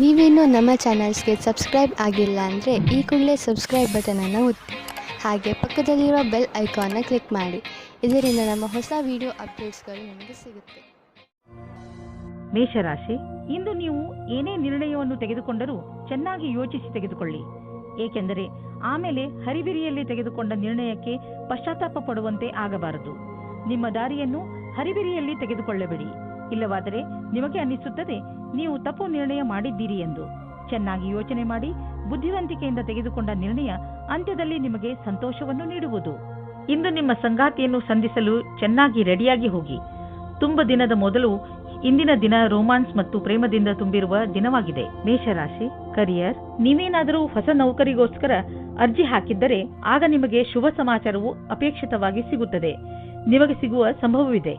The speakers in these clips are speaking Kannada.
ನೀವೇನೂ ನಮ್ಮ ಚಾನಲ್ಸ್ಗೆ ಸಬ್ಸ್ಕ್ರೈಬ್ ಆಗಿಲ್ಲ ಅಂದರೆ ಈ ಕೂಡಲೇ ಸಬ್ಸ್ಕ್ರೈಬ್ ಬಟನನ್ನು ಒತ್ತಿ ಹಾಗೆ ಪಕ್ಕದಲ್ಲಿರೋ ಬೆಲ್ ಐಕಾನ್ನ ಕ್ಲಿಕ್ ಮಾಡಿ. ಇದರಿಂದ ನಮ್ಮ ಹೊಸ ವಿಡಿಯೋ ಅಪ್ಡೇಟ್ಸ್ಗಳು ನಿಮಗೆ ಸಿಗುತ್ತೆ. ಮೇಷರಾಶಿ, ಇಂದು ನೀವು ಏನೇ ನಿರ್ಣಯವನ್ನು ತೆಗೆದುಕೊಂಡರೂ ಚೆನ್ನಾಗಿ ಯೋಚಿಸಿ ತೆಗೆದುಕೊಳ್ಳಿ. ಏಕೆಂದರೆ ಆಮೇಲೆ ಹರಿಬಿರಿಯಲ್ಲಿ ತೆಗೆದುಕೊಂಡ ನಿರ್ಣಯಕ್ಕೆ ಪಶ್ಚಾತ್ತಾಪ ಪಡುವಂತೆ ಆಗಬಾರದು. ನಿಮ್ಮ ದಾರಿಯನ್ನು ಹರಿಬಿರಿಯಲ್ಲಿ ತೆಗೆದುಕೊಳ್ಳಬೇಡಿ. ಇಲ್ಲವಾದರೆ ನಿಮಗೆ ಅನ್ನಿಸುತ್ತದೆ ನೀವು ತಪ್ಪು ನಿರ್ಣಯ ಮಾಡಿದ್ದೀರಿ ಎಂದು. ಚೆನ್ನಾಗಿ ಯೋಚನೆ ಮಾಡಿ ಬುದ್ಧಿವಂತಿಕೆಯಿಂದ ತೆಗೆದುಕೊಂಡ ನಿರ್ಣಯ ಅಂತ್ಯದಲ್ಲಿ ನಿಮಗೆ ಸಂತೋಷವನ್ನು ನೀಡುವುದು. ಇಂದು ನಿಮ್ಮ ಸಂಗಾತಿಯನ್ನು ಸಂಧಿಸಲು ಚೆನ್ನಾಗಿ ರೆಡಿಯಾಗಿ ಹೋಗಿ. ತುಂಬ ದಿನದ ಮೊದಲು ಇಂದಿನ ದಿನ ರೋಮಾನ್ಸ್ ಮತ್ತು ಪ್ರೇಮದಿಂದ ತುಂಬಿರುವ ದಿನವಾಗಿದೆ. ಮೇಷರಾಶಿ, ಕರಿಯರ್, ನೀವೇನಾದರೂ ಹೊಸ ನೌಕರಿಗೋಸ್ಕರ ಅರ್ಜಿ ಹಾಕಿದ್ದರೆ ಆಗ ನಿಮಗೆ ಶುಭ ಸಮಾಚಾರವು ಅಪೇಕ್ಷಿತವಾಗಿ ಸಿಗುತ್ತದೆ. ನಿಮಗೆ ಸಿಗುವ ಸಂಭವವಿದೆ.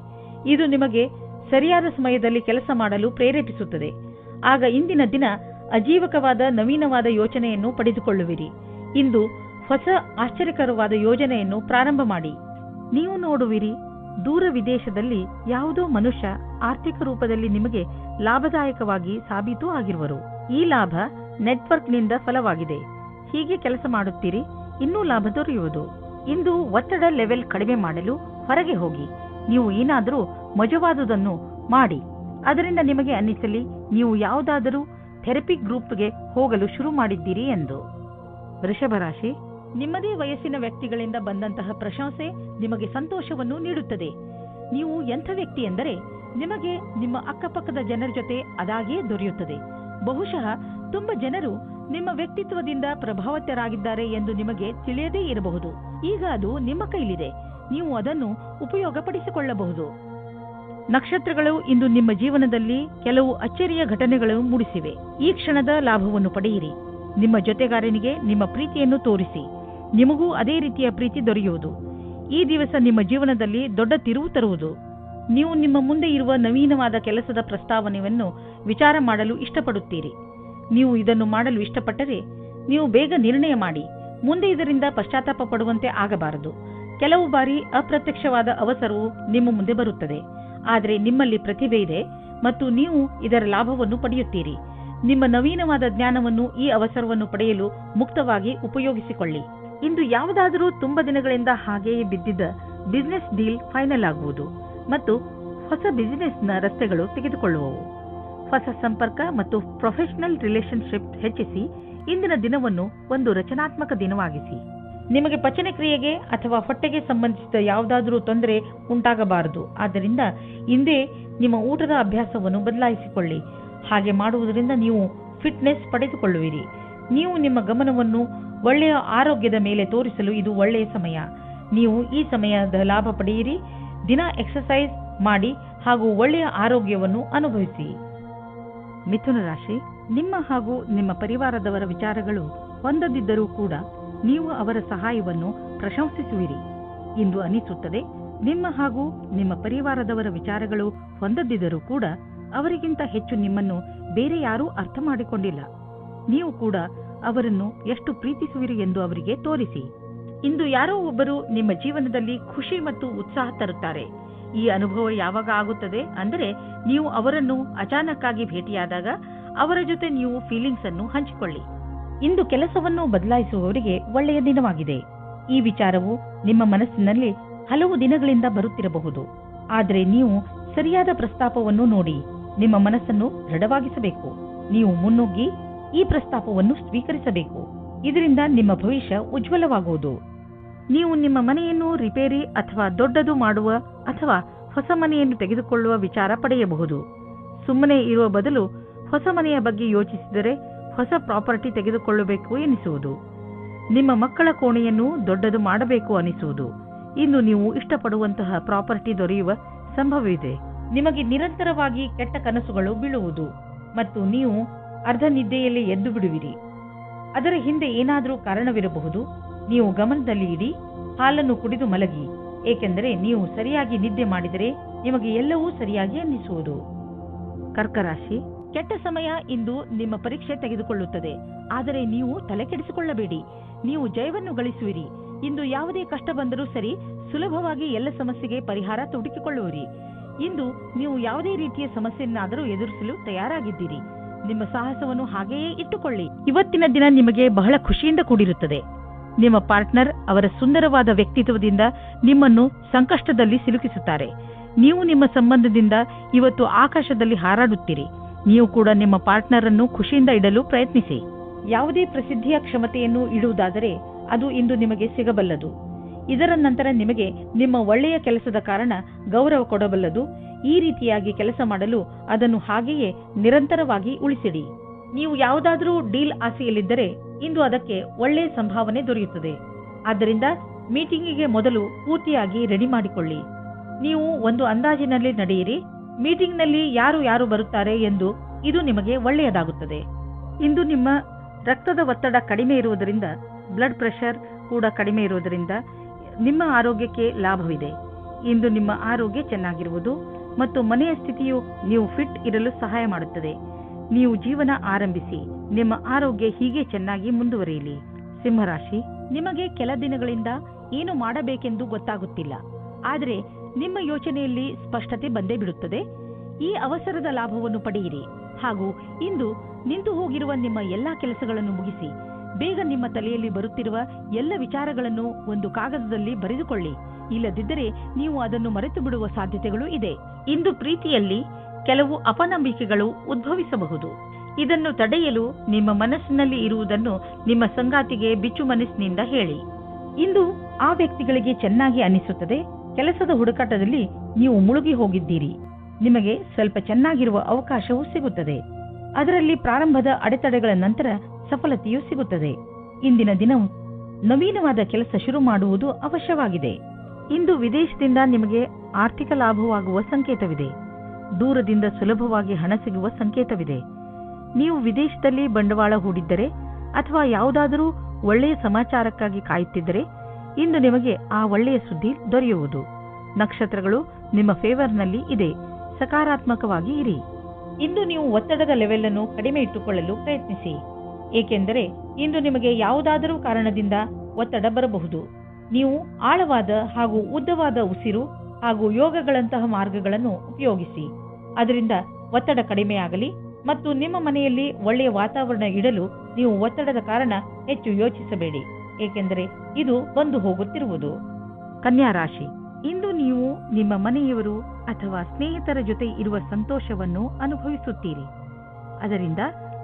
ಇದು ನಿಮಗೆ ಸರಿಯಾದ ಸಮಯದಲ್ಲಿ ಕೆಲಸ ಮಾಡಲು ಪ್ರೇರೇಪಿಸುತ್ತದೆ. ಆಗ ಇಂದಿನ ದಿನ ಅಜೀವಕವಾದ ನವೀನವಾದ ಯೋಚನೆಯನ್ನು ಪಡೆದುಕೊಳ್ಳುವಿರಿ. ಇಂದು ಹೊಸ ಆಶ್ಚರ್ಯಕರವಾದ ಯೋಜನೆಯನ್ನು ಪ್ರಾರಂಭ ಮಾಡಿ. ನೀವು ನೋಡುವಿರಿ, ದೂರ ವಿದೇಶದಲ್ಲಿ ಯಾವುದೋ ಮನುಷ್ಯ ಆರ್ಥಿಕ ರೂಪದಲ್ಲಿ ನಿಮಗೆ ಲಾಭದಾಯಕವಾಗಿ ಸಾಬೀತು ಆಗಿರುವರು. ಈ ಲಾಭ ನೆಟ್ವರ್ಕ್ನಿಂದ ಫಲವಾಗಿದೆ. ಹೀಗೆ ಕೆಲಸ ಮಾಡುತ್ತೀರಿ, ಇನ್ನೂ ಲಾಭ ದೊರೆಯುವುದು. ಇಂದು ಒತ್ತಡ ಲೆವೆಲ್ ಕಡಿಮೆ ಮಾಡಲು ಹೊರಗೆ ಹೋಗಿ. ನೀವು ಏನಾದರೂ ಮಜವಾದುದನ್ನು ಮಾಡಿ. ಅದರಿಂದ ನಿಮಗೆ ಅನ್ನಿಸಲಿ ನೀವು ಯಾವುದಾದರೂ ಥೆರಪಿ ಗ್ರೂಪ್ಗೆ ಹೋಗಲು ಶುರು ಮಾಡಿದ್ದೀರಿ ಎಂದು. ವೃಷಭರಾಶಿ, ನಿಮ್ಮದೇ ವಯಸ್ಸಿನ ವ್ಯಕ್ತಿಗಳಿಂದ ಬಂದಂತಹ ಪ್ರಶಂಸೆ ನಿಮಗೆ ಸಂತೋಷವನ್ನು ನೀಡುತ್ತದೆ. ನೀವು ಎಂಥ ವ್ಯಕ್ತಿ ಎಂದರೆ ನಿಮಗೆ ನಿಮ್ಮ ಅಕ್ಕಪಕ್ಕದ ಜನರ ಜೊತೆ ಅದಾಗಿಯೇ ದೊರೆಯುತ್ತದೆ. ಬಹುಶಃ ತುಂಬ ಜನರು ನಿಮ್ಮ ವ್ಯಕ್ತಿತ್ವದಿಂದ ಪ್ರಭಾವಿತರಾಗಿದ್ದಾರೆ ಎಂದು ನಿಮಗೆ ತಿಳಿಯದೇ ಇರಬಹುದು. ಈಗ ಅದು ನಿಮ್ಮ ಕೈಲಿದೆ. ನೀವು ಅದನ್ನು ಉಪಯೋಗಪಡಿಸಿಕೊಳ್ಳಬಹುದು. ನಕ್ಷತ್ರಗಳು ಇಂದು ನಿಮ್ಮ ಜೀವನದಲ್ಲಿ ಕೆಲವು ಅಚ್ಚರಿಯ ಘಟನೆಗಳು ಮೂಡಿಸಿವೆ. ಈ ಕ್ಷಣದ ಲಾಭವನ್ನು ಪಡೆಯಿರಿ. ನಿಮ್ಮ ಜೊತೆಗಾರನಿಗೆ ನಿಮ್ಮ ಪ್ರೀತಿಯನ್ನು ತೋರಿಸಿ. ನಿಮಗೂ ಅದೇ ರೀತಿಯ ಪ್ರೀತಿ ದೊರೆಯುವುದು. ಈ ದಿವಸ ನಿಮ್ಮ ಜೀವನದಲ್ಲಿ ದೊಡ್ಡ ತಿರುವು ತರುವುದು. ನೀವು ನಿಮ್ಮ ಮುಂದೆ ಇರುವ ನವೀನವಾದ ಕೆಲಸದ ಪ್ರಸ್ತಾವನೆಯನ್ನು ವಿಚಾರ ಮಾಡಲು ಇಷ್ಟಪಡುತ್ತೀರಿ. ನೀವು ಇದನ್ನು ಮಾಡಲು ಇಷ್ಟಪಟ್ಟರೆ ನೀವು ಬೇಗ ನಿರ್ಣಯ ಮಾಡಿ. ಮುಂದೆ ಇದರಿಂದ ಪಶ್ಚಾತ್ತಾಪ ಪಡುವಂತೆ ಆಗಬಾರದು. ಕೆಲವು ಬಾರಿ ಅಪ್ರತ್ಯಕ್ಷವಾದ ಅವಸರವು ನಿಮ್ಮ ಮುಂದೆ ಬರುತ್ತದೆ. ಆದರೆ ನಿಮ್ಮಲ್ಲಿ ಪ್ರತಿಭೆ ಇದೆ ಮತ್ತು ನೀವು ಇದರ ಲಾಭವನ್ನು ಪಡೆಯುತ್ತೀರಿ. ನಿಮ್ಮ ನವೀನವಾದ ಜ್ಞಾನವನ್ನು ಈ ಅವಸರವನ್ನು ಪಡೆಯಲು ಮುಕ್ತವಾಗಿ ಉಪಯೋಗಿಸಿಕೊಳ್ಳಿ. ಇಂದು ಯಾವುದಾದರೂ ತುಂಬ ದಿನಗಳಿಂದ ಹಾಗೆಯೇ ಬಿದ್ದಿದ್ದ ಬಿಸಿನೆಸ್ ಡೀಲ್ ಫೈನಲ್ ಆಗುವುದು ಮತ್ತು ಹೊಸ ಬಿಸಿನೆಸ್ನ ರಸ್ತೆಗಳು ತೆಗೆದುಕೊಳ್ಳುವವು. ಹೊಸ ಸಂಪರ್ಕ ಮತ್ತು ಪ್ರೊಫೆಷನಲ್ ರಿಲೇಶನ್ಶಿಪ್ ಹೆಚ್ಚಿಸಿ. ಇಂದಿನ ದಿನವನ್ನು ಒಂದು ರಚನಾತ್ಮಕ ದಿನವಾಗಿಸಿ. ನಿಮಗೆ ಪಚನ ಕ್ರಿಯೆಗೆ ಅಥವಾ ಹೊಟ್ಟೆಗೆ ಸಂಬಂಧಿಸಿದ ಯಾವುದಾದರೂ ತೊಂದರೆ ಉಂಟಾಗಬಾರದು. ಆದ್ದರಿಂದ ಇಂದೇ ನಿಮ್ಮ ಊಟದ ಅಭ್ಯಾಸವನ್ನು ಬದಲಾಯಿಸಿಕೊಳ್ಳಿ. ಹಾಗೆ ಮಾಡುವುದರಿಂದ ನೀವು ಫಿಟ್ನೆಸ್ ಪಡೆದುಕೊಳ್ಳುವಿರಿ. ನೀವು ನಿಮ್ಮ ಗಮನವನ್ನು ಒಳ್ಳೆಯ ಆರೋಗ್ಯದ ಮೇಲೆ ತೋರಿಸಲು ಇದು ಒಳ್ಳೆಯ ಸಮಯ. ನೀವು ಈ ಸಮಯದ ಲಾಭ ಪಡೆಯಿರಿ. ದಿನ ಎಕ್ಸರ್ಸೈಸ್ ಮಾಡಿ ಹಾಗೂ ಒಳ್ಳೆಯ ಆರೋಗ್ಯವನ್ನು ಅನುಭವಿಸಿ. ಮಿಥುನ ರಾಶಿ, ನಿಮ್ಮ ಹಾಗೂ ನಿಮ್ಮ ಪರಿವಾರದವರ ವಿಚಾರಗಳು ಹೊಂದದಿದ್ದರೂ ಕೂಡ ನೀವು ಅವರ ಸಹಾಯವನ್ನು ಪ್ರಶಂಸಿಸುವಿರಿ. ಇಂದು ಅನಿಸುತ್ತದೆ ನಿಮ್ಮ ಹಾಗೂ ನಿಮ್ಮ ಪರಿವಾರದವರ ವಿಚಾರಗಳು ಹೊಂದದಿದ್ದರೂ ಕೂಡ ಅವರಿಗಿಂತ ಹೆಚ್ಚು ನಿಮ್ಮನ್ನು ಬೇರೆ ಯಾರೂ ಅರ್ಥ ಮಾಡಿಕೊಂಡಿಲ್ಲ. ನೀವು ಕೂಡ ಅವರನ್ನು ಎಷ್ಟು ಪ್ರೀತಿಸುವಿರಿ ಎಂದು ಅವರಿಗೆ ತೋರಿಸಿ. ಇಂದು ಯಾರೋ ಒಬ್ಬರು ನಿಮ್ಮ ಜೀವನದಲ್ಲಿ ಖುಷಿ ಮತ್ತು ಉತ್ಸಾಹ ತರುತ್ತಾರೆ. ಈ ಅನುಭವ ಯಾವಾಗ ಆಗುತ್ತದೆ ಅಂದರೆ ನೀವು ಅವರನ್ನು ಅಚಾನಕ್ಕಾಗಿ ಭೇಟಿಯಾದಾಗ ಅವರ ಜೊತೆ ನೀವು ಫೀಲಿಂಗ್ಸ್ ಅನ್ನು ಹಂಚಿಕೊಳ್ಳಿ. ಇಂದು ಕೆಲಸವನ್ನು ಬದಲಾಯಿಸುವವರಿಗೆ ಒಳ್ಳೆಯ ದಿನವಾಗಿದೆ. ಈ ವಿಚಾರವು ನಿಮ್ಮ ಮನಸ್ಸಿನಲ್ಲಿ ಹಲವು ದಿನಗಳಿಂದ ಬರುತ್ತಿರಬಹುದು. ಆದರೆ ನೀವು ಸರಿಯಾದ ಪ್ರಸ್ತಾಪವನ್ನು ನೋಡಿ ನಿಮ್ಮ ಮನಸ್ಸನ್ನು ದೃಢವಾಗಿಸಬೇಕು. ನೀವು ಮುನ್ನುಗ್ಗಿ ಈ ಪ್ರಸ್ತಾಪವನ್ನು ಸ್ವೀಕರಿಸಬೇಕು. ಇದರಿಂದ ನಿಮ್ಮ ಭವಿಷ್ಯ ಉಜ್ವಲವಾಗುವುದು. ನೀವು ನಿಮ್ಮ ಮನೆಯನ್ನು ರಿಪೇರಿ ಅಥವಾ ದೊಡ್ಡದು ಮಾಡುವ ಅಥವಾ ಹೊಸ ಮನೆಯನ್ನು ತೆಗೆದುಕೊಳ್ಳುವ ವಿಚಾರ ಪಡೆಯಬಹುದು. ಸುಮ್ಮನೆ ಇರುವ ಬದಲು ಹೊಸ ಮನೆಯ ಬಗ್ಗೆ ಯೋಚಿಸಿದರೆ ಹೊಸ ಪ್ರಾಪರ್ಟಿ ತೆಗೆದುಕೊಳ್ಳಬೇಕು ಎನಿಸುವುದು. ನಿಮ್ಮ ಮಕ್ಕಳ ಕೋಣೆಯನ್ನು ದೊಡ್ಡದು ಮಾಡಬೇಕು ಅನಿಸುವುದು. ಇಂದು ನೀವು ಇಷ್ಟಪಡುವಂತಹ ಪ್ರಾಪರ್ಟಿ ದೊರೆಯುವ ಸಂಭವವಿದೆ. ನಿಮಗೆ ನಿರಂತರವಾಗಿ ಕೆಟ್ಟ ಕನಸುಗಳು ಬೀಳುವುದು ಮತ್ತು ನೀವು ಅರ್ಧ ನಿದ್ದೆಯಲ್ಲಿ ಎದ್ದು ಬಿಡುವಿರಿ. ಅದರ ಹಿಂದೆ ಏನಾದರೂ ಕಾರಣವಿರಬಹುದು. ನೀವು ಗಮನದಲ್ಲಿ ಇಡಿ. ಹಾಲನ್ನು ಕುಡಿದು ಮಲಗಿ. ಏಕೆಂದರೆ ನೀವು ಸರಿಯಾಗಿ ನಿದ್ದೆ ಮಾಡಿದರೆ ನಿಮಗೆ ಎಲ್ಲವೂ ಸರಿಯಾಗಿ ಅನ್ನಿಸುವುದು. ಕರ್ಕರಾಶಿ, ಕೆಟ್ಟ ಸಮಯ ಇಂದು ನಿಮ್ಮ ಪರೀಕ್ಷೆ ತೆಗೆದುಕೊಳ್ಳುತ್ತದೆ. ಆದರೆ ನೀವು ತಲೆ ಕೆಡಿಸಿಕೊಳ್ಳಬೇಡಿ. ನೀವು ಜಯವನ್ನು ಗಳಿಸುವಿರಿ. ಇಂದು ಯಾವುದೇ ಕಷ್ಟ ಬಂದರೂ ಸರಿ ಸುಲಭವಾಗಿ ಎಲ್ಲ ಸಮಸ್ಯೆಗೆ ಪರಿಹಾರ ಹುಡುಕಿಕೊಳ್ಳುವಿರಿ. ಇಂದು ನೀವು ಯಾವುದೇ ರೀತಿಯ ಸಮಸ್ಯೆಯನ್ನಾದರೂ ಎದುರಿಸಲು ತಯಾರಾಗಿದ್ದೀರಿ. ನಿಮ್ಮ ಸಾಹಸವನ್ನು ಹಾಗೆಯೇ ಇಟ್ಟುಕೊಳ್ಳಿ. ಇವತ್ತಿನ ದಿನ ನಿಮಗೆ ಬಹಳ ಖುಷಿಯಿಂದ ಕೂಡಿರುತ್ತದೆ. ನಿಮ್ಮ ಪಾರ್ಟ್ನರ್ ಅವರ ಸುಂದರವಾದ ವ್ಯಕ್ತಿತ್ವದಿಂದ ನಿಮ್ಮನ್ನು ಸಂಕಷ್ಟದಲ್ಲಿ ಸಿಲುಕಿಸುತ್ತಾರೆ. ನೀವು ನಿಮ್ಮ ಸಂಬಂಧದಿಂದ ಇವತ್ತು ಆಕಾಶದಲ್ಲಿ ಹಾರಾಡುತ್ತೀರಿ. ನೀವು ಕೂಡ ನಿಮ್ಮ ಪಾರ್ಟ್ನರ್ ಅನ್ನು ಖುಷಿಯಿಂದ ಇಡಲು ಪ್ರಯತ್ನಿಸಿ. ಯಾವುದೇ ಪ್ರಸಿದ್ಧಿಯ ಕ್ಷಮತೆಯನ್ನು ಇಡುವುದಾದರೆ ಅದು ಇಂದು ನಿಮಗೆ ಸಿಗಬಲ್ಲದು. ಇದರ ನಂತರ ನಿಮಗೆ ನಿಮ್ಮ ಒಳ್ಳೆಯ ಕೆಲಸದ ಕಾರಣ ಗೌರವ ಕೊಡಬಲ್ಲದು. ಈ ರೀತಿಯಾಗಿ ಕೆಲಸ ಮಾಡಲು ಅದನ್ನು ಹಾಗೆಯೇ ನಿರಂತರವಾಗಿ ಉಳಿಸಿಡಿ. ನೀವು ಯಾವುದಾದರೂ ಡೀಲ್ ಆಸೆಯಲ್ಲಿದ್ದರೆ ಇಂದು ಅದಕ್ಕೆ ಒಳ್ಳೆಯ ಸಂಭಾವನೆ ದೊರೆಯುತ್ತದೆ. ಆದ್ದರಿಂದ ಮೀಟಿಂಗಿಗೆ ಮೊದಲು ಪೂರ್ತಿಯಾಗಿ ರೆಡಿ ಮಾಡಿಕೊಳ್ಳಿ. ನೀವು ಒಂದು ಅಂದಾಜಿನಲ್ಲಿ ನಡೆಯಿರಿ. ಮೀಟಿಂಗ್ನಲ್ಲಿ ಯಾರು ಬರುತ್ತಾರೆ ಎಂದು ಇದು ನಿಮಗೆ ಒಳ್ಳೆಯದಾಗುತ್ತದೆ. ಇಂದು ನಿಮ್ಮ ರಕ್ತದ ಒತ್ತಡ ಕಡಿಮೆ ಇರುವುದರಿಂದ, ಬ್ಲಡ್ ಪ್ರೆಷರ್ ಕೂಡ ಕಡಿಮೆ ಇರುವುದರಿಂದ ನಿಮ್ಮ ಆರೋಗ್ಯಕ್ಕೆ ಲಾಭವಿದೆ. ಇಂದು ನಿಮ್ಮ ಆರೋಗ್ಯ ಚೆನ್ನಾಗಿರುವುದು ಮತ್ತು ಮನೆಯ ಸ್ಥಿತಿಯು ನೀವು ಫಿಟ್ ಇರಲು ಸಹಾಯ ಮಾಡುತ್ತದೆ. ನೀವು ಜೀವನ ಆರಂಭಿಸಿ. ನಿಮ್ಮ ಆರೋಗ್ಯ ಹೀಗೆ ಚೆನ್ನಾಗಿ ಮುಂದುವರಿಯಲಿ. ಸಿಂಹರಾಶಿ, ನಿಮಗೆ ಕೆಲ ದಿನಗಳಿಂದ ಏನು ಮಾಡಬೇಕೆಂದು ಗೊತ್ತಾಗುತ್ತಿಲ್ಲ. ಆದರೆ ನಿಮ್ಮ ಯೋಚನೆಯಲ್ಲಿ ಸ್ಪಷ್ಟತೆ ಬಂದೇ ಬಿಡುತ್ತದೆ. ಈ ಅವಸರದ ಲಾಭವನ್ನು ಪಡೆಯಿರಿ ಹಾಗೂ ಇಂದು ನಿಂತು ಹೋಗಿರುವ ನಿಮ್ಮ ಎಲ್ಲಾ ಕೆಲಸಗಳನ್ನು ಮುಗಿಸಿ. ಬೇಗ ನಿಮ್ಮ ತಲೆಯಲ್ಲಿ ಬರುತ್ತಿರುವ ಎಲ್ಲ ವಿಚಾರಗಳನ್ನು ಒಂದು ಕಾಗದದಲ್ಲಿ ಬರೆದುಕೊಳ್ಳಿ. ಇಲ್ಲದಿದ್ದರೆ ನೀವು ಅದನ್ನು ಮರೆತು ಬಿಡುವ ಸಾಧ್ಯತೆಗಳು ಇದೆ. ಇಂದು ಪ್ರೀತಿಯಲ್ಲಿ ಕೆಲವು ಅಪನಂಬಿಕೆಗಳು ಉದ್ಭವಿಸಬಹುದು. ಇದನ್ನು ತಡೆಯಲು ನಿಮ್ಮ ಮನಸ್ಸಿನಲ್ಲಿ ಇರುವುದನ್ನು ನಿಮ್ಮ ಸಂಗಾತಿಗೆ ಬಿಚ್ಚು ಮನಸ್ಸಿನಿಂದ ಹೇಳಿ. ಇಂದು ಆ ವ್ಯಕ್ತಿಗಳಿಗೆ ಚೆನ್ನಾಗಿ ಅನಿಸುತ್ತದೆ. ಕೆಲಸದ ಹುಡುಕಾಟದಲ್ಲಿ ನೀವು ಮುಳುಗಿ ಹೋಗಿದ್ದೀರಿ. ನಿಮಗೆ ಸ್ವಲ್ಪ ಚೆನ್ನಾಗಿರುವ ಅವಕಾಶವೂ ಸಿಗುತ್ತದೆ. ಅದರಲ್ಲಿ ಪ್ರಾರಂಭದ ಅಡೆತಡೆಗಳ ನಂತರ ಸಫಲತೆಯೂ ಸಿಗುತ್ತದೆ. ಇಂದಿನ ದಿನವು ನವೀನವಾದ ಕೆಲಸ ಶುರು ಮಾಡುವುದು ಅವಶ್ಯವಾಗಿದೆ. ಇಂದು ವಿದೇಶದಿಂದ ನಿಮಗೆ ಆರ್ಥಿಕ ಲಾಭವಾಗುವ ಸಂಕೇತವಿದೆ. ದೂರದಿಂದ ಸುಲಭವಾಗಿ ಹಣ ಸಿಗುವ ಸಂಕೇತವಿದೆ. ನೀವು ವಿದೇಶದಲ್ಲಿ ಬಂಡವಾಳ ಹೂಡಿದ್ದರೆ ಅಥವಾ ಯಾವುದಾದರೂ ಒಳ್ಳೆಯ ಸಮಾಚಾರಕ್ಕಾಗಿ ಕಾಯುತ್ತಿದ್ದರೆ ಇಂದು ನಿಮಗೆ ಆ ಒಳ್ಳೆಯ ಸುದ್ದಿ ದೊರೆಯುವುದು. ನಕ್ಷತ್ರಗಳು ನಿಮ್ಮ ಫೇವರ್ನಲ್ಲಿ ಇದೆ. ಸಕಾರಾತ್ಮಕವಾಗಿ ಇರಿ. ಇಂದು ನೀವು ಒತ್ತಡದ ಲೆವೆಲ್ ಅನ್ನು ಕಡಿಮೆ ಇಟ್ಟುಕೊಳ್ಳಲು ಪ್ರಯತ್ನಿಸಿ. ಏಕೆಂದರೆ ಇಂದು ನಿಮಗೆ ಯಾವುದಾದರೂ ಕಾರಣದಿಂದ ಒತ್ತಡ ಬರಬಹುದು. ನೀವು ಆಳವಾದ ಹಾಗೂ ಉದ್ದವಾದ ಉಸಿರು ಹಾಗೂ ಯೋಗಗಳಂತಹ ಮಾರ್ಗಗಳನ್ನು ಉಪಯೋಗಿಸಿ. ಅದರಿಂದ ಒತ್ತಡ ಕಡಿಮೆಯಾಗಲಿ ಮತ್ತು ನಿಮ್ಮ ಮನೆಯಲ್ಲಿ ಒಳ್ಳೆಯ ವಾತಾವರಣ ಇಡಲು ನೀವು ಒತ್ತಡದ ಕಾರಣ ಹೆಚ್ಚು ಯೋಚಿಸಬೇಡಿ. ಏಕೆಂದರೆ ಇದು ಬಂದು ಹೋಗುತ್ತಿರುವುದು. ಕನ್ಯಾ ರಾಶಿ, ಇಂದು ನೀವು ನಿಮ್ಮ ಮನೆಯವರು ಅಥವಾ ಸ್ನೇಹಿತರ ಜೊತೆ ಇರುವ ಸಂತೋಷವನ್ನು ಅನುಭವಿಸುತ್ತೀರಿ. ಅದರಿಂದ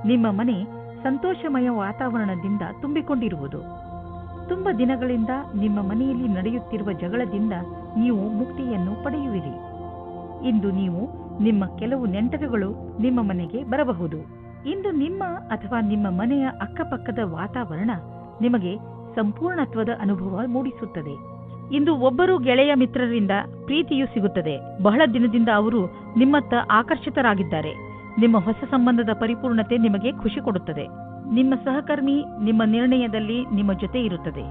ನಿಮ್ಮ ಮನೆ ಸಂತೋಷಮಯ ವಾತಾವರಣದಿಂದ ತುಂಬಿಕೊಂಡಿರುವುದು. ತುಂಬ ದಿನಗಳಿಂದ ನಿಮ್ಮ ಮನೆಯಲ್ಲಿ ನಡೆಯುತ್ತಿರುವ ಜಗಳದಿಂದ ನೀವು ಮುಕ್ತಿಯನ್ನು ಪಡೆಯುವಿರಿ. ಇಂದು ನೀವು ನಿಮ್ಮ ಕೆಲವು ನೆಂಟರುಗಳು ನಿಮ್ಮ ಮನೆಗೆ ಬರಬಹುದು. ಇಂದು ನಿಮ್ಮ ಅಥವಾ ನಿಮ್ಮ ಮನೆಯ ಅಕ್ಕಪಕ್ಕದ ವಾತಾವರಣ ನಿಮಗೆ ಸಂಪೂರ್ಣತ್ವದ ಅನುಭವ ಮೂಡಿಸುತ್ತದೆ. ಇಂದು ಒಬ್ಬರು ಗೆಳೆಯ ಮಿತ್ರರಿಂದ ಪ್ರೀತಿಯೂ ಸಿಗುತ್ತದೆ. ಬಹಳ ದಿನದಿಂದ ಅವರು ನಿಮ್ಮತ್ತ ಆಕರ್ಷಿತರಾಗಿದ್ದಾರೆ. ನಿಮ್ಮ ಹೊಸ ಸಂಬಂಧದ ಪರಿಪೂರ್ಣತೆ ನಿಮಗೆ ಖುಷಿ ಕೊಡುತ್ತದೆ. ನಿಮ್ಮ ಸಹಕರ್ಮಿ ನಿಮ್ಮ ನಿರ್ಣಯದಲ್ಲಿ ನಿಮ್ಮ ಜೊತೆ ಇರುತ್ತದೆ.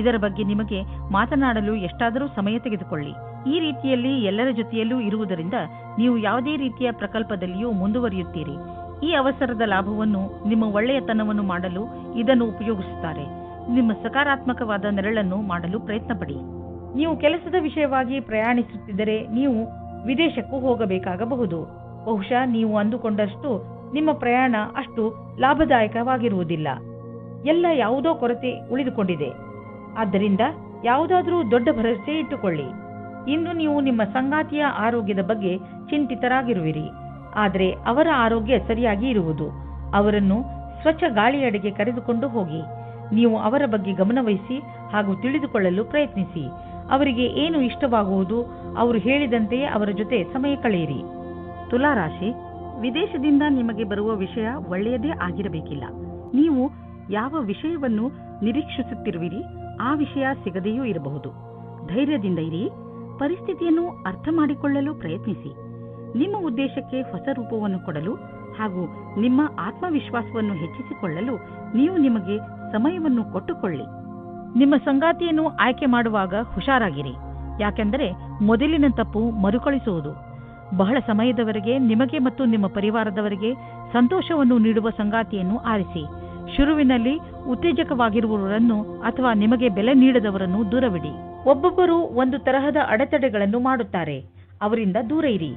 ಇದರ ಬಗ್ಗೆ ನಿಮಗೆ ಮಾತನಾಡಲು ಎಷ್ಟಾದರೂ ಸಮಯ ತೆಗೆದುಕೊಳ್ಳಿ. ಈ ರೀತಿಯಲ್ಲಿ ಎಲ್ಲರ ಜೊತೆಯಲ್ಲೂ ಇರುವುದರಿಂದ ನೀವು ಯಾವುದೇ ರೀತಿಯ ಪ್ರಕಲ್ಪದಲ್ಲಿಯೂ ಮುಂದುವರಿಯುತ್ತೀರಿ. ಈ ಅವಸರದ ಲಾಭವನ್ನು ನಿಮ್ಮ ಒಳ್ಳೆಯತನವನ್ನು ಮಾಡಲು ಇದನ್ನು ಉಪಯೋಗಿಸುತ್ತಾರೆ. ನಿಮ್ಮ ಸಕಾರಾತ್ಮಕವಾದ ನೆರಳನ್ನು ಮಾಡಲು ಪ್ರಯತ್ನಪಡಿ. ನೀವು ಕೆಲಸದ ವಿಷಯವಾಗಿ ಪ್ರಯಾಣಿಸುತ್ತಿದ್ದರೆ ನೀವು ವಿದೇಶಕ್ಕೂ ಹೋಗಬೇಕಾಗಬಹುದು. ಬಹುಶಃ ನೀವು ಅಂದುಕೊಂಡಷ್ಟು ನಿಮ್ಮ ಪ್ರಯಾಣ ಅಷ್ಟು ಲಾಭದಾಯಕವಾಗಿರುವುದಿಲ್ಲ. ಎಲ್ಲ ಯಾವುದೋ ಕೊರತೆ ಉಳಿದುಕೊಂಡಿದೆ. ಆದ್ದರಿಂದ ಯಾವುದಾದರೂ ದೊಡ್ಡ ಭರವಸೆ ಇಟ್ಟುಕೊಳ್ಳಿ. ಇಂದು ನೀವು ನಿಮ್ಮ ಸಂಗಾತಿಯ ಆರೋಗ್ಯದ ಬಗ್ಗೆ ಚಿಂತಿತರಾಗಿರುವಿರಿ. ಆದರೆ ಅವರ ಆರೋಗ್ಯ ಸರಿಯಾಗಿ ಇರುವುದು. ಅವರನ್ನು ಸ್ವಚ್ಛ ಗಾಳಿಯಡೆಗೆ ಕರೆದುಕೊಂಡು ಹೋಗಿ. ನೀವು ಅವರ ಬಗ್ಗೆ ಗಮನವಹಿಸಿ ಹಾಗೂ ತಿಳಿದುಕೊಳ್ಳಲು ಪ್ರಯತ್ನಿಸಿ. ಅವರಿಗೆ ಏನು ಇಷ್ಟವಾಗುವುದು ಅವರು ಹೇಳಿದಂತೆಯೇ ಅವರ ಜೊತೆ ಸಮಯ ಕಳೆಯಿರಿ. ತುಲಾರಾಶಿ, ವಿದೇಶದಿಂದ ನಿಮಗೆ ಬರುವ ವಿಷಯ ಒಳ್ಳೆಯದೇ ಆಗಿರಬೇಕಿಲ್ಲ. ನೀವು ಯಾವ ವಿಷಯವನ್ನು ನಿರೀಕ್ಷಿಸುತ್ತಿರುವಿರಿ ಆ ವಿಷಯ ಸಿಗದೆಯೂ ಇರಬಹುದು. ಧೈರ್ಯದಿಂದ ಇರಿ. ಪರಿಸ್ಥಿತಿಯನ್ನು ಅರ್ಥ ಮಾಡಿಕೊಳ್ಳಲು ಪ್ರಯತ್ನಿಸಿ. ನಿಮ್ಮ ಉದ್ದೇಶಕ್ಕೆ ಹೊಸ ರೂಪವನ್ನು ಕೊಡಲು ಹಾಗೂ ನಿಮ್ಮ ಆತ್ಮವಿಶ್ವಾಸವನ್ನು ಹೆಚ್ಚಿಸಿಕೊಳ್ಳಲು ನೀವು ನಿಮಗೆ ಸಮಯವನ್ನು ಕೊಟ್ಟುಕೊಳ್ಳಿ. ನಿಮ್ಮ ಸಂಗಾತಿಯನ್ನು ಆಯ್ಕೆ ಮಾಡುವಾಗ ಹುಷಾರಾಗಿರಿ. ಯಾಕೆಂದರೆ ಮೊದಲಿನ ತಪ್ಪು ಮರುಕಳಿಸುವುದು. ಬಹಳ ಸಮಯದವರೆಗೆ ನಿಮಗೆ ಮತ್ತು ನಿಮ್ಮ ಪರಿವಾರದವರಿಗೆ ಸಂತೋಷವನ್ನು ನೀಡುವ ಸಂಗಾತಿಯನ್ನು ಆರಿಸಿ. ಶುರುವಿನಲ್ಲಿ ಉತ್ತೇಜಕವಾಗಿರುವವರನ್ನು ಅಥವಾ ನಿಮಗೆ ಬೆಲೆ ನೀಡದವರನ್ನು ದೂರವಿಡಿ. ಒಬ್ಬೊಬ್ಬರು ಒಂದು ತರಹದ ಅಡೆತಡೆಗಳನ್ನು ಮಾಡುತ್ತಾರೆ. ಅವರಿಂದ ದೂರ ಇರಿ.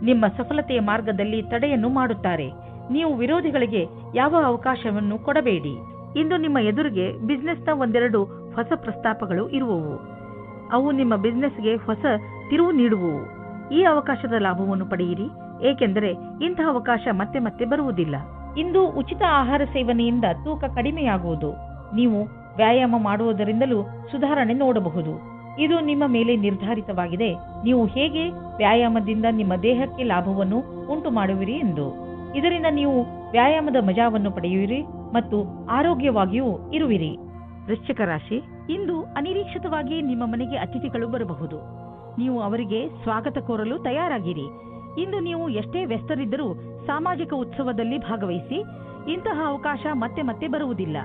ನಿಮ್ಮ ಸಫಲತೆಯ ಮಾರ್ಗದಲ್ಲಿ ತಡೆಯನ್ನು ಮಾಡುತ್ತಾರೆ. ನೀವು ವಿರೋಧಿಗಳಿಗೆ ಯಾವ ಅವಕಾಶವನ್ನು ಕೊಡಬೇಡಿ. ಇಂದು ನಿಮ್ಮ ಎದುರಿಗೆ ಬಿಸ್ನೆಸ್ನ ಒಂದೆರಡು ಹೊಸ ಪ್ರಸ್ತಾಪಗಳು ಇರುವವು. ಅವು ನಿಮ್ಮ ಬಿಸ್ನೆಸ್ಗೆ ಹೊಸ ತಿರುವು ನೀಡುವವು. ಈ ಅವಕಾಶದ ಲಾಭವನ್ನು ಪಡೆಯಿರಿ, ಏಕೆಂದರೆ ಇಂತಹ ಅವಕಾಶ ಮತ್ತೆ ಮತ್ತೆ ಬರುವುದಿಲ್ಲ. ಇಂದು ಉಚಿತ ಆಹಾರ ಸೇವನೆಯಿಂದ ತೂಕ ಕಡಿಮೆಯಾಗುವುದು. ನೀವು ವ್ಯಾಯಾಮ ಮಾಡುವುದರಿಂದಲೂ ಸುಧಾರಣೆ ನೋಡಬಹುದು. ಇದು ನಿಮ್ಮ ಮೇಲೆ ನಿರ್ಧಾರಿತವಾಗಿದೆ, ನೀವು ಹೇಗೆ ವ್ಯಾಯಾಮದಿಂದ ನಿಮ್ಮ ದೇಹಕ್ಕೆ ಲಾಭವನ್ನು ಉಂಟು ಮಾಡುವಿರಿ ಎಂದು. ಇದರಿಂದ ನೀವು ವ್ಯಾಯಾಮದ ಮಜಾವನ್ನು ಪಡೆಯುವಿರಿ ಮತ್ತು ಆರೋಗ್ಯವಾಗಿಯೂ ಇರುವಿರಿ. ವೃಶ್ಚಿಕ ರಾಶಿ, ಇಂದು ಅನಿರೀಕ್ಷಿತವಾಗಿ ನಿಮ್ಮ ಮನೆಗೆ ಅತಿಥಿಗಳು ಬರಬಹುದು. ನೀವು ಅವರಿಗೆ ಸ್ವಾಗತ ಕೋರಲು ತಯಾರಾಗಿರಿ. ಇಂದು ನೀವು ಎಷ್ಟೇ ವ್ಯಸ್ತರಿದ್ದರೂ ಸಾಮಾಜಿಕ ಉತ್ಸವದಲ್ಲಿ ಭಾಗವಹಿಸಿ. ಇಂತಹ ಅವಕಾಶ ಮತ್ತೆ ಮತ್ತೆ ಬರುವುದಿಲ್ಲ.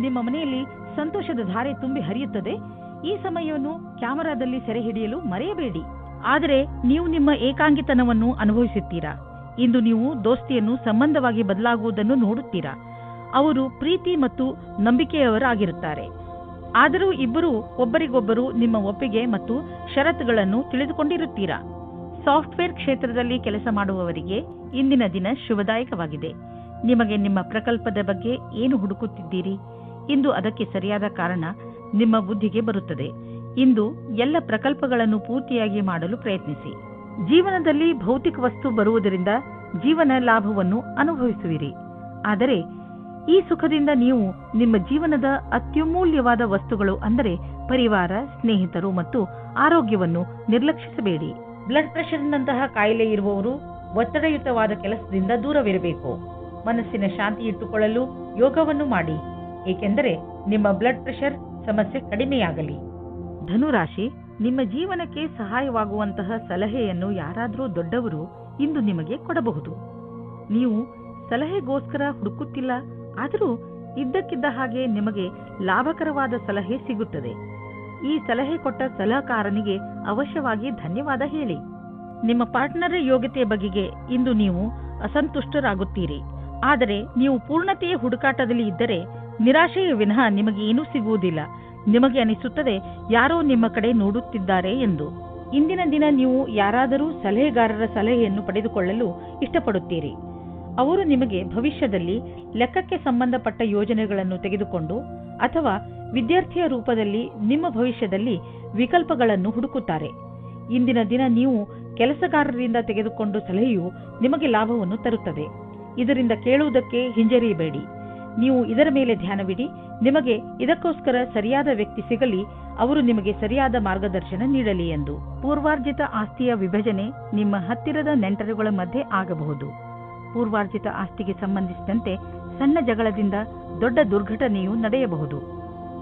ನಿಮ್ಮ ಮನೆಯಲ್ಲಿ ಸಂತೋಷದ ಧಾರೆ ತುಂಬಿ ಹರಿಯುತ್ತದೆ. ಈ ಸಮಯವನ್ನು ಕ್ಯಾಮೆರಾದಲ್ಲಿ ಸೆರೆ ಹಿಡಿಯಲು ಮರೆಯಬೇಡಿ. ಆದರೆ ನೀವು ನಿಮ್ಮ ಏಕಾಂಗಿತನವನ್ನು ಅನುಭವಿಸುತ್ತೀರಾ. ಇಂದು ನೀವು ದೋಸ್ತಿಯನ್ನು ಸಂಬಂಧವಾಗಿ ಬದಲಾಗುವುದನ್ನು ನೋಡುತ್ತೀರಾ. ಅವರು ಪ್ರೀತಿ ಮತ್ತು ನಂಬಿಕೆಯವರಾಗಿರುತ್ತಾರೆ. ಆದರೂ ಇಬ್ಬರು ಒಬ್ಬರಿಗೊಬ್ಬರು ನಿಮ್ಮ ಒಪ್ಪಿಗೆ ಮತ್ತು ಷರತ್ತುಗಳನ್ನು ತಿಳಿದುಕೊಂಡಿರುತ್ತೀರಾ. ಸಾಫ್ಟ್ವೇರ್ ಕ್ಷೇತ್ರದಲ್ಲಿ ಕೆಲಸ ಮಾಡುವವರಿಗೆ ಇಂದಿನ ದಿನ ಶುಭದಾಯಕವಾಗಿದೆ. ನಿಮಗೆ ನಿಮ್ಮ ಪ್ರಕಲ್ಪದ ಬಗ್ಗೆ ಏನು ಹುಡುಕುತ್ತಿದ್ದೀರಿ? ಇಂದು ಅದಕ್ಕೆ ಸರಿಯಾದ ಕಾರಣ ನಿಮ್ಮ ಬುದ್ಧಿಗೆ ಬರುತ್ತದೆ. ಇಂದು ಎಲ್ಲ ಪ್ರಕಲ್ಪಗಳನ್ನು ಪೂರ್ತಿಯಾಗಿ ಮಾಡಲು ಪ್ರಯತ್ನಿಸಿ. ಜೀವನದಲ್ಲಿ ಭೌತಿಕ ವಸ್ತು ಬರುವುದರಿಂದ ಜೀವನ ಲಾಭವನ್ನು ಅನುಭವಿಸುವಿರಿ. ಆದರೆ ಈ ಸುಖದಿಂದ ನೀವು ನಿಮ್ಮ ಜೀವನದ ಅತ್ಯಮೂಲ್ಯವಾದ ವಸ್ತುಗಳು ಅಂದರೆ ಪರಿವಾರ, ಸ್ನೇಹಿತರು ಮತ್ತು ಆರೋಗ್ಯವನ್ನು ನಿರ್ಲಕ್ಷಿಸಬೇಡಿ. ಬ್ಲಡ್ ಪ್ರೆಷರ್ನಂತಹ ಕಾಯಿಲೆ ಇರುವವರು ಒತ್ತಡಯುತವಾದ ಕೆಲಸದಿಂದ ದೂರವಿರಬೇಕು. ಮನಸ್ಸಿನ ಶಾಂತಿ ಇಟ್ಟುಕೊಳ್ಳಲು ಯೋಗವನ್ನು ಮಾಡಿ, ಏಕೆಂದರೆ ನಿಮ್ಮ ಬ್ಲಡ್ ಪ್ರೆಷರ್ ಸಮಸ್ಯೆ ಕಡಿಮೆಯಾಗಲಿ. ಧನುರಾಶಿ, ನಿಮ್ಮ ಜೀವನಕ್ಕೆ ಸಹಾಯವಾಗುವಂತಹ ಸಲಹೆಯನ್ನು ಯಾರಾದರೂ ದೊಡ್ಡವರು ಇಂದು ನಿಮಗೆ ಕೊಡಬಹುದು. ನೀವು ಸಲಹೆಗೋಸ್ಕರ ಹುಡುಕುತ್ತಿಲ್ಲ, ಆದರೂ ಇದ್ದಕ್ಕಿದ್ದ ಹಾಗೆ ನಿಮಗೆ ಲಾಭಕರವಾದ ಸಲಹೆ ಸಿಗುತ್ತದೆ. ಈ ಸಲಹೆ ಕೊಟ್ಟ ಸಲಹೆಗಾರನಿಗೆ ಅವಶ್ಯವಾಗಿ ಧನ್ಯವಾದ ಹೇಳಿ. ನಿಮ್ಮ ಪಾರ್ಟ್ನರ್ ಯೋಗ್ಯತೆಯ ಬಗೆಗೆ ಇಂದು ನೀವು ಅಸಂತುಷ್ಟರಾಗುತ್ತೀರಿ. ಆದರೆ ನೀವು ಪೂರ್ಣತೆಯ ಹುಡುಕಾಟದಲ್ಲಿ ಇದ್ದರೆ ನಿರಾಶೆಯ ವಿನಃ ನಿಮಗೆ ಏನೂ ಸಿಗುವುದಿಲ್ಲ. ನಿಮಗೆ ಅನಿಸುತ್ತದೆ ಯಾರೋ ನಿಮ್ಮ ಕಡೆ ನೋಡುತ್ತಿದ್ದಾರೆ ಎಂದು. ಇಂದಿನ ದಿನ ನೀವು ಯಾರಾದರೂ ಸಲಹೆಗಾರರ ಸಲಹೆಯನ್ನು ಪಡೆದುಕೊಳ್ಳಲು ಇಷ್ಟಪಡುತ್ತೀರಿ. ಅವರು ನಿಮಗೆ ಭವಿಷ್ಯದಲ್ಲಿ ಲೆಕ್ಕಕ್ಕೆ ಸಂಬಂಧಪಟ್ಟ ಯೋಜನೆಗಳನ್ನು ತೆಗೆದುಕೊಂಡು ಅಥವಾ ವಿದ್ಯಾರ್ಥಿಯ ರೂಪದಲ್ಲಿ ನಿಮ್ಮ ಭವಿಷ್ಯದಲ್ಲಿ ವಿಕಲ್ಪಗಳನ್ನು ಹುಡುಕುತ್ತಾರೆ. ಇಂದಿನ ದಿನ ನೀವು ಕೆಲಸಗಾರರಿಂದ ತೆಗೆದುಕೊಂಡು ಸಲಹೆಯು ನಿಮಗೆ ಲಾಭವನ್ನು ತರುತ್ತದೆ. ಇದರಿಂದ ಕೇಳುವುದಕ್ಕೆ ಹಿಂಜರಿಯಬೇಡಿ. ನೀವು ಇದರ ಮೇಲೆ ಧ್ಯಾನವಿಡಿ. ನಿಮಗೆ ಇದಕ್ಕೋಸ್ಕರ ಸರಿಯಾದ ವ್ಯಕ್ತಿ ಸಿಗಲಿ, ಅವರು ನಿಮಗೆ ಸರಿಯಾದ ಮಾರ್ಗದರ್ಶನ ನೀಡಲಿ ಎಂದು. ಪೂರ್ವಾರ್ಜಿತ ಆಸ್ತಿಯ ವಿಭಜನೆ ನಿಮ್ಮ ಹತ್ತಿರದ ನೆಂಟರುಗಳ ಮಧ್ಯೆ ಆಗಬಹುದು. ಪೂರ್ವಾರ್ಜಿತ ಆಸ್ತಿಗೆ ಸಂಬಂಧಿಸಿದಂತೆ ಸಣ್ಣ ಜಗಳದಿಂದ ದೊಡ್ಡ ದುರ್ಘಟನೆಯು ನಡೆಯಬಹುದು.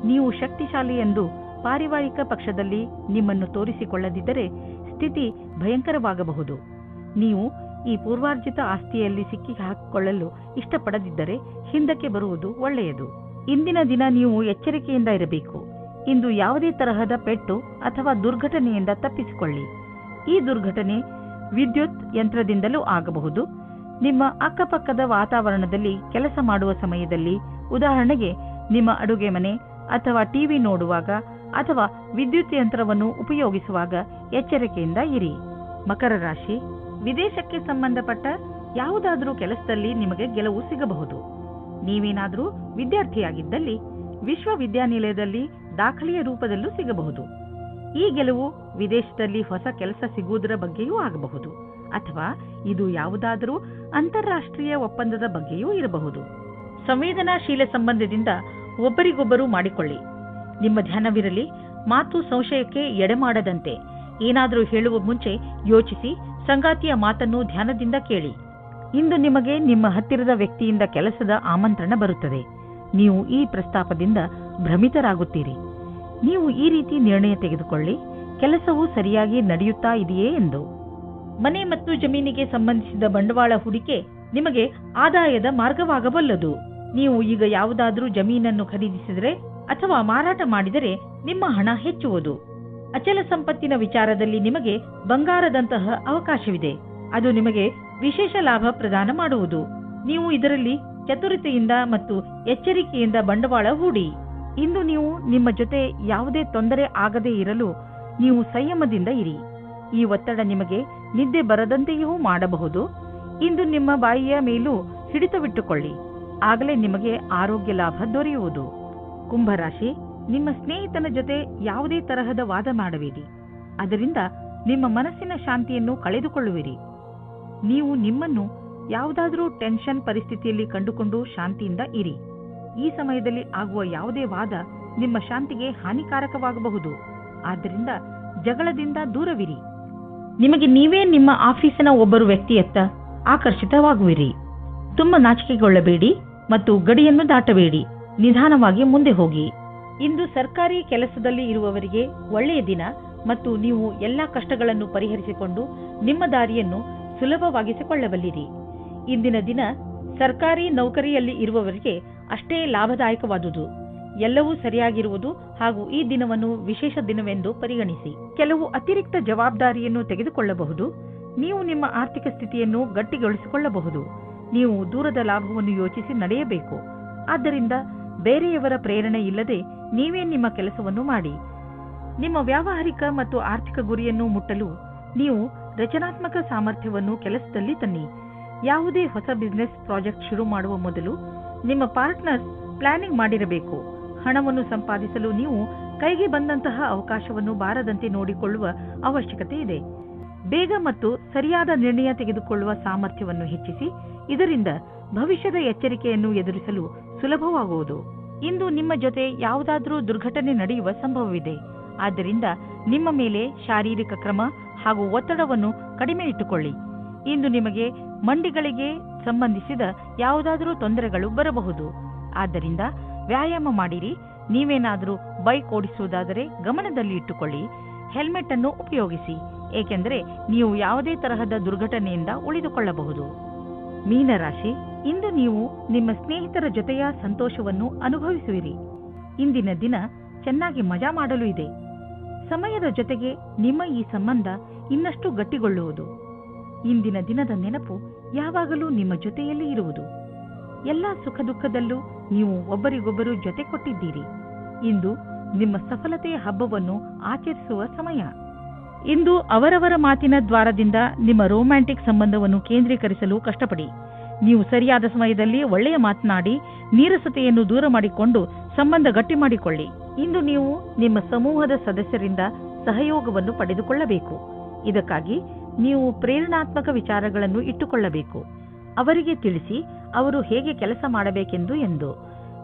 ನೀವು ಶಕ್ತಿಶಾಲಿ ಎಂದು ಪಾರಿವಾರಿಕ ಪಕ್ಷದಲ್ಲಿ ನಿಮ್ಮನ್ನು ತೋರಿಸಿಕೊಳ್ಳದಿದ್ದರೆ ಸ್ಥಿತಿ ಭಯಂಕರವಾಗಬಹುದು. ನೀವು ಈ ಪೂರ್ವಾರ್ಜಿತ ಆಸ್ತಿಯಲ್ಲಿ ಸಿಕ್ಕಿ ಹಾಕಿಕೊಳ್ಳಲು ಇಷ್ಟಪಡದಿದ್ದರೆ ಹಿಂದಕ್ಕೆ ಬರುವುದು ಒಳ್ಳೆಯದು. ಇಂದಿನ ದಿನ ನೀವು ಎಚ್ಚರಿಕೆಯಿಂದ ಇರಬೇಕು. ಇಂದು ಯಾವುದೇ ತರಹದ ಪೆಟ್ಟು ಅಥವಾ ದುರ್ಘಟನೆಯಿಂದ ತಪ್ಪಿಸಿಕೊಳ್ಳಿ. ಈ ದುರ್ಘಟನೆ ವಿದ್ಯುತ್ ಯಂತ್ರದಿಂದಲೂ ಆಗಬಹುದು. ನಿಮ್ಮ ಅಕ್ಕಪಕ್ಕದ ವಾತಾವರಣದಲ್ಲಿ ಕೆಲಸ ಮಾಡುವ ಸಮಯದಲ್ಲಿ, ಉದಾಹರಣೆಗೆ ನಿಮ್ಮ ಅಡುಗೆ ಮನೆ ಅಥವಾ ಟಿವಿ ನೋಡುವಾಗ ಅಥವಾ ವಿದ್ಯುತ್ ಯಂತ್ರವನ್ನು ಉಪಯೋಗಿಸುವಾಗ ಎಚ್ಚರಿಕೆಯಿಂದ ಇರಿ. ಮಕರ ರಾಶಿ, ವಿದೇಶಕ್ಕೆ ಸಂಬಂಧಪಟ್ಟ ಯಾವುದಾದರೂ ಕೆಲಸದಲ್ಲಿ ನಿಮಗೆ ಗೆಲುವು ಸಿಗಬಹುದು. ನೀವೇನಾದರೂ ವಿದ್ಯಾರ್ಥಿಯಾಗಿದ್ದಲ್ಲಿ ವಿಶ್ವವಿದ್ಯಾನಿಲಯದಲ್ಲಿ ದಾಖಲೆಯ ರೂಪದಲ್ಲೂ ಸಿಗಬಹುದು. ಈ ಗೆಲುವು ವಿದೇಶದಲ್ಲಿ ಹೊಸ ಕೆಲಸ ಸಿಗುವುದರ ಬಗ್ಗೆಯೂ ಆಗಬಹುದು, ಅಥವಾ ಇದು ಯಾವುದಾದರೂ ಅಂತಾರಾಷ್ಟ್ರೀಯ ಒಪ್ಪಂದದ ಬಗ್ಗೆಯೂ ಇರಬಹುದು. ಸಂವೇದನಾಶೀಲ ಸಂಬಂಧದಿಂದ ಒಬ್ಬರಿಗೊಬ್ಬರು ಮಾಡಿಕೊಳ್ಳಿ. ನಿಮ್ಮ ಧ್ಯಾನವಿರಲಿ, ಮಾತು ಸಂಶಯಕ್ಕೆ ಎಡೆಮಾಡದಂತೆ. ಏನಾದರೂ ಹೇಳುವ ಮುಂಚೆ ಯೋಚಿಸಿ, ಸಂಗಾತಿಯ ಮಾತನ್ನು ಧ್ಯಾನದಿಂದ ಕೇಳಿ. ಇಂದು ನಿಮಗೆ ನಿಮ್ಮ ಹತ್ತಿರದ ವ್ಯಕ್ತಿಯಿಂದ ಕೆಲಸದ ಆಮಂತ್ರಣ ಬರುತ್ತದೆ. ನೀವು ಈ ಪ್ರಸ್ತಾಪದಿಂದ ಭ್ರಮಿತರಾಗುತ್ತೀರಿ. ನೀವು ಈ ರೀತಿ ನಿರ್ಣಯ ತೆಗೆದುಕೊಳ್ಳಿ, ಕೆಲಸವು ಸರಿಯಾಗಿ ನಡೆಯುತ್ತಾ ಇದೆಯೇ ಎಂದು. ಮನೆ ಮತ್ತು ಜಮೀನಿಗೆ ಸಂಬಂಧಿಸಿದ ಬಂಡವಾಳ ಹೂಡಿಕೆ ನಿಮಗೆ ಆದಾಯದ ಮಾರ್ಗವಾಗಬಲ್ಲದು. ನೀವು ಈಗ ಯಾವುದಾದರೂ ಜಮೀನನ್ನು ಖರೀದಿಸಿದರೆ ಅಥವಾ ಮಾರಾಟ ಮಾಡಿದರೆ ನಿಮ್ಮ ಹಣ ಹೆಚ್ಚುವುದು. ಅಚಲ ಸಂಪತ್ತಿನ ವಿಚಾರದಲ್ಲಿ ನಿಮಗೆ ಬಂಗಾರದಂತಹ ಅವಕಾಶವಿದೆ. ಅದು ನಿಮಗೆ ವಿಶೇಷ ಲಾಭ ಪ್ರದಾನ ಮಾಡುವುದು. ನೀವು ಇದರಲ್ಲಿ ಚತುರತೆಯಿಂದ ಮತ್ತು ಎಚ್ಚರಿಕೆಯಿಂದ ಬಂಡವಾಳ ಹೂಡಿ. ಇಂದು ನೀವು ನಿಮ್ಮ ಜೊತೆ ಯಾವುದೇ ತೊಂದರೆ ಆಗದೇ ಇರಲು ನೀವು ಸಂಯಮದಿಂದ ಇರಿ. ಈ ಒತ್ತಡ ನಿಮಗೆ ನಿದ್ದೆ ಬರದಂತೆಯೂ ಮಾಡಬಹುದು. ಇಂದು ನಿಮ್ಮ ಬಾಯಿಯ ಮೇಲೂ ಹಿಡಿತವಿಟ್ಟುಕೊಳ್ಳಿ. ಆಗಲೇ ನಿಮಗೆ ಆರೋಗ್ಯ ಲಾಭ ದೊರೆಯುವುದು. ಕುಂಭರಾಶಿ, ನಿಮ್ಮ ಸ್ನೇಹಿತನ ಜೊತೆ ಯಾವುದೇ ತರಹದ ವಾದ ಮಾಡಬೇಡಿ. ಅದರಿಂದ ನಿಮ್ಮ ಮನಸ್ಸಿನ ಶಾಂತಿಯನ್ನು ಕಳೆದುಕೊಳ್ಳುವಿರಿ. ನೀವು ನಿಮ್ಮನ್ನು ಯಾವುದಾದರೂ ಟೆನ್ಷನ್ ಪರಿಸ್ಥಿತಿಯಲ್ಲಿ ಕಂಡುಕೊಂಡು ಶಾಂತಿಯಿಂದ ಇರಿ. ಈ ಸಮಯದಲ್ಲಿ ಆಗುವ ಯಾವುದೇ ವಾದ ನಿಮ್ಮ ಶಾಂತಿಗೆ ಹಾನಿಕಾರಕವಾಗಬಹುದು. ಆದ್ದರಿಂದ ಜಗಳದಿಂದ ದೂರವಿರಿ. ನಿಮಗೆ ನೀವೇ ನಿಮ್ಮ ಆಫೀಸಿನ ಒಬ್ಬರು ವ್ಯಕ್ತಿಯತ್ತ ಆಕರ್ಷಿತವಾಗುವಿರಿ. ತುಂಬ ನಾಚಿಕೆಗೊಳ್ಳಬೇಡಿ ಮತ್ತು ಗಡಿಯನ್ನು ದಾಟಬೇಡಿ. ನಿಧಾನವಾಗಿ ಮುಂದೆ ಹೋಗಿ. ಇಂದು ಸರ್ಕಾರಿ ಕೆಲಸದಲ್ಲಿ ಇರುವವರಿಗೆ ಒಳ್ಳೆಯ ದಿನ ಮತ್ತು ನೀವು ಎಲ್ಲ ಕಷ್ಟಗಳನ್ನು ಪರಿಹರಿಸಿಕೊಂಡು ನಿಮ್ಮ ದಾರಿಯನ್ನು ಸುಲಭವಾಗಿಸಿಕೊಳ್ಳಬಲ್ಲಿರಿ. ಇಂದಿನ ದಿನ ಸರ್ಕಾರಿ ನೌಕರಿಯಲ್ಲಿ ಇರುವವರಿಗೆ ಅಷ್ಟೇ ಲಾಭದಾಯಕವಾದುದು. ಎಲ್ಲವೂ ಸರಿಯಾಗಿರುವುದು ಹಾಗೂ ಈ ದಿನವನ್ನು ವಿಶೇಷ ದಿನವೆಂದು ಪರಿಗಣಿಸಿ. ಕೆಲವು ಅತಿರಿಕ್ತ ಜವಾಬ್ದಾರಿಯನ್ನು ತೆಗೆದುಕೊಳ್ಳಬಹುದು. ನೀವು ನಿಮ್ಮ ಆರ್ಥಿಕ ಸ್ಥಿತಿಯನ್ನು ಗಟ್ಟಿಗೊಳಿಸಿಕೊಳ್ಳಬಹುದು. ನೀವು ದೂರದ ಲಾಭವನ್ನು ಯೋಚಿಸಿ ನಡೆಯಬೇಕು. ಆದ್ದರಿಂದ ಬೇರೆಯವರ ಪ್ರೇರಣೆ ಇಲ್ಲದೆ ನೀವೇ ನಿಮ್ಮ ಕೆಲಸವನ್ನು ಮಾಡಿ. ನಿಮ್ಮ ವ್ಯಾವಹಾರಿಕ ಮತ್ತು ಆರ್ಥಿಕ ಗುರಿಯನ್ನು ಮುಟ್ಟಲು ನೀವು ರಚನಾತ್ಮಕ ಸಾಮರ್ಥ್ಯವನ್ನು ಕೆಲಸದಲ್ಲಿ ತನ್ನಿ. ಯಾವುದೇ ಹೊಸ ಬಿಸಿನೆಸ್ ಪ್ರಾಜೆಕ್ಟ್ ಶುರು ಮಾಡುವ ಮೊದಲು ನಿಮ್ಮ ಪಾರ್ಟ್ನರ್ಸ್ ಪ್ಲಾನಿಂಗ್ ಮಾಡಿರಬೇಕು. ಹಣವನ್ನು ಸಂಪಾದಿಸಲು ನೀವು ಕೈಗೆ ಬಂದಂತಹ ಅವಕಾಶವನ್ನು ಬಾರದಂತೆ ನೋಡಿಕೊಳ್ಳುವ ಅವಶ್ಯಕತೆ ಇದೆ. ಬೇಗ ಮತ್ತು ಸರಿಯಾದ ನಿರ್ಣಯ ತೆಗೆದುಕೊಳ್ಳುವ ಸಾಮರ್ಥ್ಯವನ್ನು ಹೆಚ್ಚಿಸಿ. ಇದರಿಂದ ಭವಿಷ್ಯದ ಎಚ್ಚರಿಕೆಯನ್ನು ಎದುರಿಸಲು ಸುಲಭವಾಗುವುದು. ಇಂದು ನಿಮ್ಮ ಜೊತೆ ಯಾವುದಾದರೂ ದುರ್ಘಟನೆ ನಡೆಯುವ ಸಂಭವವಿದೆ. ಆದ್ದರಿಂದ ನಿಮ್ಮ ಮೇಲೆ ಶಾರೀರಿಕ ಕ್ರಮ ಹಾಗೂ ಒತ್ತಡವನ್ನು ಕಡಿಮೆ ಇಟ್ಟುಕೊಳ್ಳಿ. ಇಂದು ನಿಮಗೆ ಮಂಡಿಗಳಿಗೆ ಸಂಬಂಧಿಸಿದ ಯಾವುದಾದರೂ ತೊಂದರೆಗಳು ಬರಬಹುದು. ಆದ್ದರಿಂದ ವ್ಯಾಯಾಮ ಮಾಡಿರಿ. ನೀವೇನಾದರೂ ಬೈಕ್ ಓಡಿಸುವುದಾದರೆ ಗಮನದಲ್ಲಿ ಇಟ್ಟುಕೊಳ್ಳಿ. ಹೆಲ್ಮೆಟ್ ಅನ್ನು ಉಪಯೋಗಿಸಿ, ಏಕೆಂದರೆ ನೀವು ಯಾವುದೇ ತರಹದ ದುರ್ಘಟನೆಯಿಂದ ಉಳಿದುಕೊಳ್ಳಬಹುದು. ಮೀನರಾಶಿ, ಇಂದು ನೀವು ನಿಮ್ಮ ಸ್ನೇಹಿತರ ಜೊತೆಯ ಸಂತೋಷವನ್ನು ಅನುಭವಿಸುವಿರಿ. ಇಂದಿನ ದಿನ ಚೆನ್ನಾಗಿ ಮಜಾ ಮಾಡಲು ಇದೆ. ಸಮಯದ ಜೊತೆಗೆ ನಿಮ್ಮ ಈ ಸಂಬಂಧ ಇನ್ನಷ್ಟು ಗಟ್ಟಿಗೊಳ್ಳುವುದು. ಇಂದಿನ ದಿನದ ನೆನಪು ಯಾವಾಗಲೂ ನಿಮ್ಮ ಜೊತೆಯಲ್ಲಿ ಇರುವುದು. ಎಲ್ಲ ಸುಖ ದುಃಖದಲ್ಲೂ ನೀವು ಒಬ್ಬರಿಗೊಬ್ಬರು ಜೊತೆ ಕೊಟ್ಟಿದ್ದೀರಿ. ಇಂದು ನಿಮ್ಮ ಸಫಲತೆಯ ಹಬ್ಬವನ್ನು ಆಚರಿಸುವ ಸಮಯ. ಇಂದು ಅವರವರ ಮಾತಿನ ದ್ವಾರದಿಂದ ನಿಮ್ಮ ರೊಮ್ಯಾಂಟಿಕ್ ಸಂಬಂಧವನ್ನು ಕೇಂದ್ರೀಕರಿಸಲು ಕಷ್ಟಪಡಿ. ನೀವು ಸರಿಯಾದ ಸಮಯದಲ್ಲಿ ಒಳ್ಳೆಯ ಮಾತನಾಡಿ ನೀರಸತೆಯನ್ನು ದೂರ ಮಾಡಿಕೊಂಡು ಸಂಬಂಧ ಗಟ್ಟಿ ಮಾಡಿಕೊಳ್ಳಿ. ಇಂದು ನೀವು ನಿಮ್ಮ ಸಮೂಹದ ಸದಸ್ಯರಿಂದ ಸಹಯೋಗವನ್ನು ಪಡೆದುಕೊಳ್ಳಬೇಕು. ಇದಕ್ಕಾಗಿ ನೀವು ಪ್ರೇರಣಾತ್ಮಕ ವಿಚಾರಗಳನ್ನು ಇಟ್ಟುಕೊಳ್ಳಬೇಕು. ಅವರಿಗೆ ತಿಳಿಸಿ ಅವರು ಹೇಗೆ ಕೆಲಸ ಮಾಡಬೇಕೆಂದು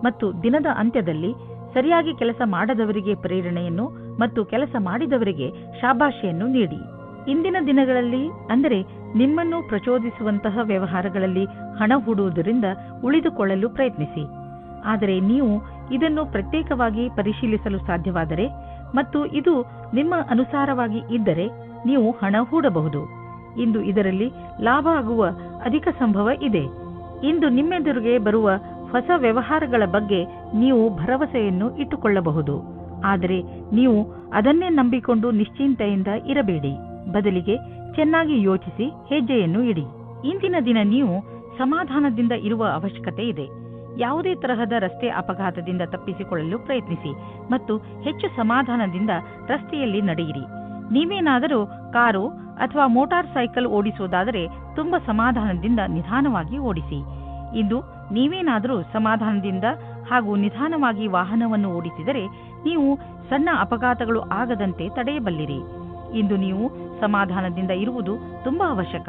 ಮತ್ತು ದಿನದ ಅಂತ್ಯದಲ್ಲಿ ಸರಿಯಾಗಿ ಕೆಲಸ ಮಾಡದವರಿಗೆ ಪ್ರೇರಣೆಯನ್ನು ಮತ್ತು ಕೆಲಸ ಮಾಡಿದವರಿಗೆ ಶಾಬಾಷೆಯನ್ನು ನೀಡಿ. ಇಂದಿನ ದಿನಗಳಲ್ಲಿ ಅಂದರೆ ನಿಮ್ಮನ್ನು ಪ್ರಚೋದಿಸುವಂತಹ ವ್ಯವಹಾರಗಳಲ್ಲಿ ಹಣ ಹೂಡುವುದರಿಂದ ಉಳಿದುಕೊಳ್ಳಲು ಪ್ರಯತ್ನಿಸಿ. ಆದರೆ ನೀವು ಇದನ್ನು ಪ್ರತ್ಯೇಕವಾಗಿ ಪರಿಶೀಲಿಸಲು ಸಾಧ್ಯವಾದರೆ ಮತ್ತು ಇದು ನಿಮ್ಮ ಅನುಸಾರವಾಗಿ ಇದ್ದರೆ ನೀವು ಹಣ ಹೂಡಬಹುದು. ಇಂದು ಇದರಲ್ಲಿ ಲಾಭ ಆಗುವ ಅಧಿಕ ಸಂಭವ ಇದೆ. ಇಂದು ನಿಮ್ಮೆದುರಿಗೆ ಬರುವ ಹೊಸ ವ್ಯವಹಾರಗಳ ಬಗ್ಗೆ ನೀವು ಭರವಸೆಯನ್ನು ಇಟ್ಟುಕೊಳ್ಳಬಹುದು. ಆದರೆ ನೀವು ಅದನ್ನೇ ನಂಬಿಕೊಂಡು ನಿಶ್ಚಿಂತೆಯಿಂದ ಇರಬೇಡಿ. ಬದಲಿಗೆ ಚೆನ್ನಾಗಿ ಯೋಚಿಸಿ ಹೆಜ್ಜೆಯನ್ನು ಇಡಿ. ಇಂದಿನ ದಿನ ನೀವು ಸಮಾಧಾನದಿಂದ ಇರುವ ಅವಶ್ಯಕತೆ ಇದೆ. ಯಾವುದೇ ತರಹದ ರಸ್ತೆ ಅಪಘಾತದಿಂದ ತಪ್ಪಿಸಿಕೊಳ್ಳಲು ಪ್ರಯತ್ನಿಸಿ ಮತ್ತು ಹೆಚ್ಚು ಸಮಾಧಾನದಿಂದ ರಸ್ತೆಯಲ್ಲಿ ನಡೆಯಿರಿ. ನೀವೇನಾದರೂ ಕಾರು ಅಥವಾ ಮೋಟಾರ್ ಸೈಕಲ್ ಓಡಿಸುವುದಾದರೆ ತುಂಬ ಸಮಾಧಾನದಿಂದ ನಿಧಾನವಾಗಿ ಓಡಿಸಿ. ಇಂದು ನೀವೇನಾದರೂ ಸಮಾಧಾನದಿಂದ ಹಾಗೂ ನಿಧಾನವಾಗಿ ವಾಹನವನ್ನು ಓಡಿಸಿದರೆ ನೀವು ಸಣ್ಣ ಅಪಘಾತಗಳು ಆಗದಂತೆ ತಡೆಯಬಲ್ಲಿರಿ. ಇಂದು ನೀವು ಸಮಾಧಾನದಿಂದ ಇರುವುದು ತುಂಬಾ ಅವಶ್ಯಕ.